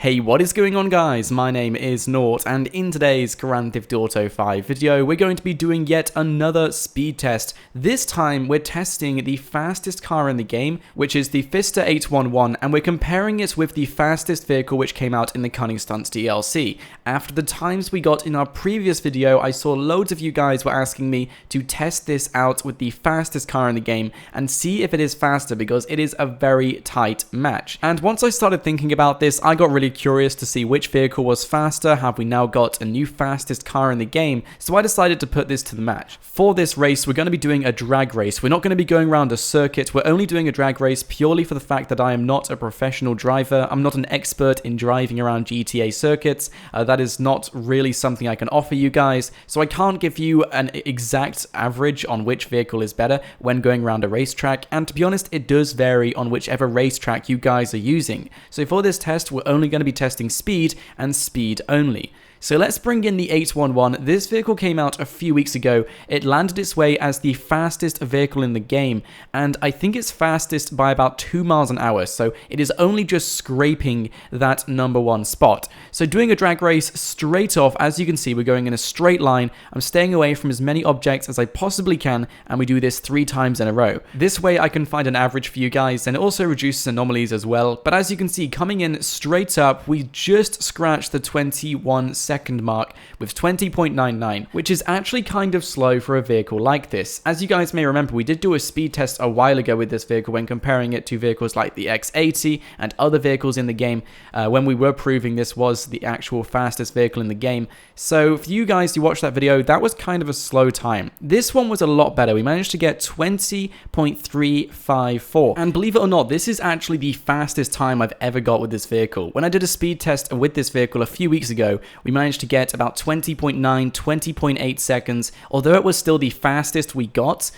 Hey, what is going on guys? My name is Nort, and in today's Grand Theft Auto 5 video, we're going to be doing yet another speed test. This time, we're testing the fastest car in the game, which is the Pfister 811, and we're comparing it with the fastest vehicle which came out in the Cunning Stunts DLC. After the times we got in our previous video, I saw loads of you guys were asking me to test this out with the fastest car in the game and see if it is faster, because it is a very tight match. And once I started thinking about this, I got really curious to see which vehicle was faster. Have we now got a new fastest car in the game? So I decided to put this to the match. For this race, we're going to be doing a drag race. We're not going to be going around a circuit. We're only doing a drag race purely for the fact that I am not a professional driver. I'm not an expert in driving around GTA circuits. That is not really something I can offer you guys. So I can't give you an exact average on which vehicle is better when going around a racetrack. And to be honest, it does vary on whichever racetrack you guys are using. So for this test, we're only going to be testing speed and speed only. So let's bring in the 811. This vehicle came out a few weeks ago. It landed its way as the fastest vehicle in the game, and I think it's fastest by about 2 miles an hour, so it is only just scraping that #1 spot. So doing a drag race straight off, as you can see, we're going in a straight line. I'm staying away from as many objects as I possibly can, and we do this 3 times in a row. This way I can find an average for you guys, and it also reduces anomalies as well. But as you can see, coming in straight up, we just scratched the 21-second mark with 20.99, which is actually kind of slow for a vehicle like this. As you guys may remember, we did do a speed test a while ago with this vehicle when comparing it to vehicles like the X80 and other vehicles in the game, when we were proving this was the actual fastest vehicle in the game. So for you guys who watched that video, that was kind of a slow time. This one was a lot better. We managed to get 20.354, and believe it or not, this is actually the fastest time I've ever got with this vehicle. When I did a speed test with this vehicle a few weeks ago, we managed to get about 20.9, 20.8 seconds, although it was still the fastest we got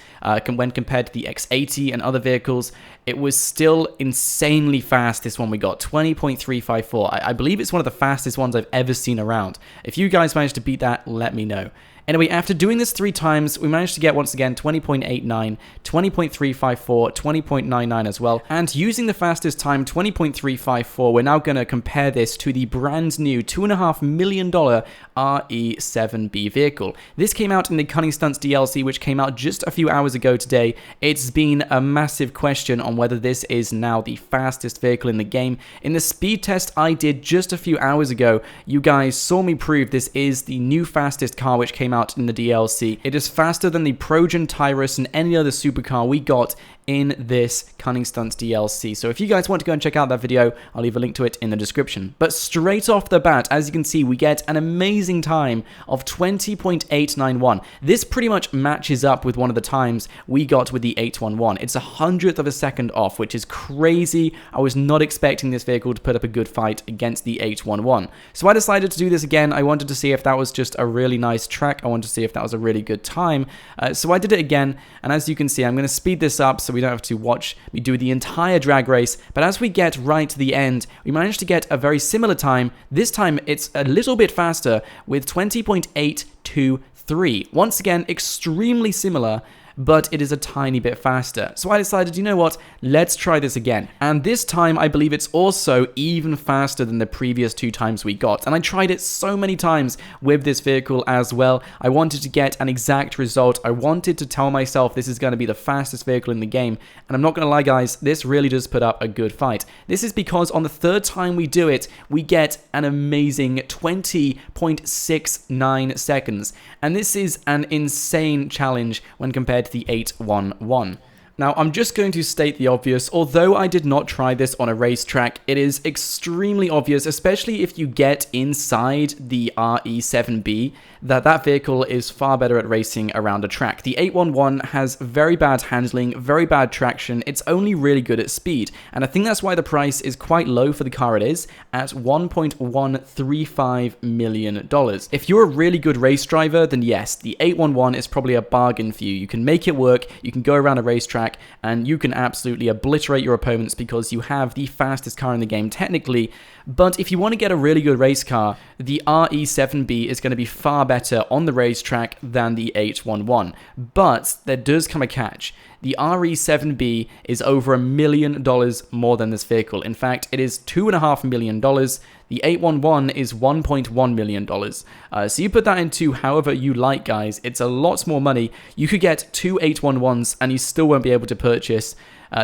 when compared to the X80 and other vehicles. It was still insanely fast, this one we got, 20.354. I believe it's one of the fastest ones I've ever seen around. If you guys managed to beat that, let me know. Anyway, after doing this 3 times, we managed to get, once again, 20.89, 20.354, 20.99 as well. And using the fastest time, 20.354, we're now going to compare this to the brand new $2.5 million RE-7B vehicle. This came out in the Cunning Stunts DLC, which came out just a few hours ago today. It's been a massive question on whether this is now the fastest vehicle in the game. In the speed test I did just a few hours ago, you guys saw me prove this is the new fastest car which came out in the DLC. It is faster than the Progen Tyrus and any other supercar we got in this Cunning Stunts DLC. So if you guys want to go and check out that video, I'll leave a link to it in the description. But straight off the bat, as you can see, we get an amazing time of 20.891. This pretty much matches up with one of the times we got with the 811. It's 100th of a second off, which is crazy. I was not expecting this vehicle to put up a good fight against the 811. So I decided to do this again. I wanted to see if that was just a really nice track. I wanted to see if that was a really good time. So I did it again, and as you can see, I'm going to speed this up so we don't have to watch me do the entire drag race. But as we get right to the end, we managed to get a very similar time. This time it's a little bit faster with 20.823. Once again, extremely similar, but it is a tiny bit faster. So I decided, you know what, let's try this again. And this time, I believe it's also even faster than the previous 2 times we got. And I tried it so many times with this vehicle as well. I wanted to get an exact result. I wanted to tell myself this is going to be the fastest vehicle in the game. And I'm not going to lie, guys, this really does put up a good fight. This is because on the 3rd time we do it, we get an amazing 20.69 seconds. And this is an insane challenge when compared to the 811. Now, I'm just going to state the obvious. Although I did not try this on a racetrack, it is extremely obvious, especially if you get inside the RE-7B, that vehicle is far better at racing around a track. The 811 has very bad handling, very bad traction. It's only really good at speed, and I think that's why the price is quite low for the car it is, at $1.135 million. If you're a really good race driver, then yes, the 811 is probably a bargain for you. You can make it work, you can go around a racetrack, and you can absolutely obliterate your opponents because you have the fastest car in the game technically. But if you want to get a really good race car, the RE-7B is going to be far better on the racetrack than the 811. But there does come a catch. the RE-7B is over $1 million more than this vehicle. In fact, it is $2.5 million. The 811 is $1.1 million. So you put that into however you like, guys. It's a lot more money. You could get two 811s and you still won't be able to purchase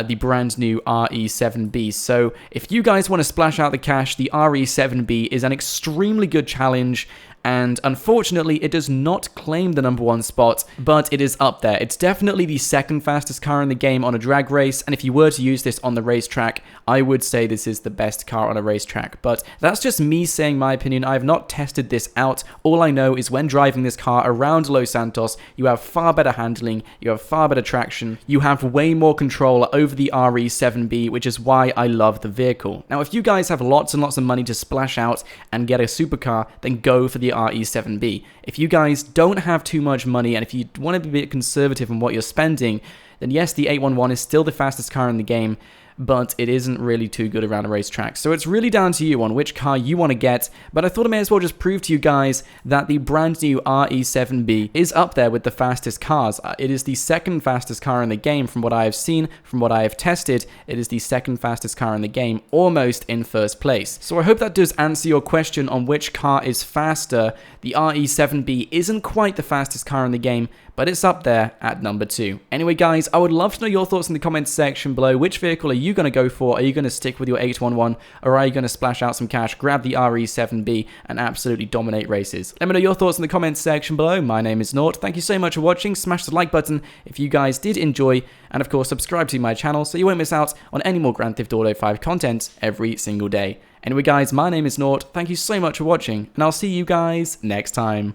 the brand new RE-7B. So if you guys want to splash out the cash, the RE-7B is an extremely good challenge. And unfortunately, it does not claim the #1 spot, but it is up there. It's definitely the second fastest car in the game on a drag race, and if you were to use this on the racetrack, I would say this is the best car on a racetrack. But that's just me saying my opinion. I have not tested this out. All I know is when driving this car around Los Santos, you have far better handling, you have far better traction, you have way more control over the RE-7B, which is why I love the vehicle. Now, if you guys have lots and lots of money to splash out and get a supercar, then go for the RE-7B. If you guys don't have too much money and if you want to be a bit conservative in what you're spending, then yes, the 811 is still the fastest car in the game, but it isn't really too good around a racetrack. So it's really down to you on which car you want to get, but I thought I may as well just prove to you guys that the brand new RE-7B is up there with the fastest cars. It is the second fastest car in the game from what I have seen, from what I have tested. It is the second fastest car in the game, almost in first place. So I hope that does answer your question on which car is faster. The RE-7B isn't quite the fastest car in the game, but it's up there at #2. Anyway, guys, I would love to know your thoughts in the comments section below. Which vehicle are you going to go for? Are you going to stick with your 811, or are you going to splash out some cash, grab the RE-7B, and absolutely dominate races? Let me know your thoughts in the comments section below. My name is Nort. Thank you so much for watching. Smash the like button if you guys did enjoy, and of course, subscribe to my channel so you won't miss out on any more Grand Theft Auto 5 content every single day. Anyway, guys, my name is Nort. Thank you so much for watching, and I'll see you guys next time.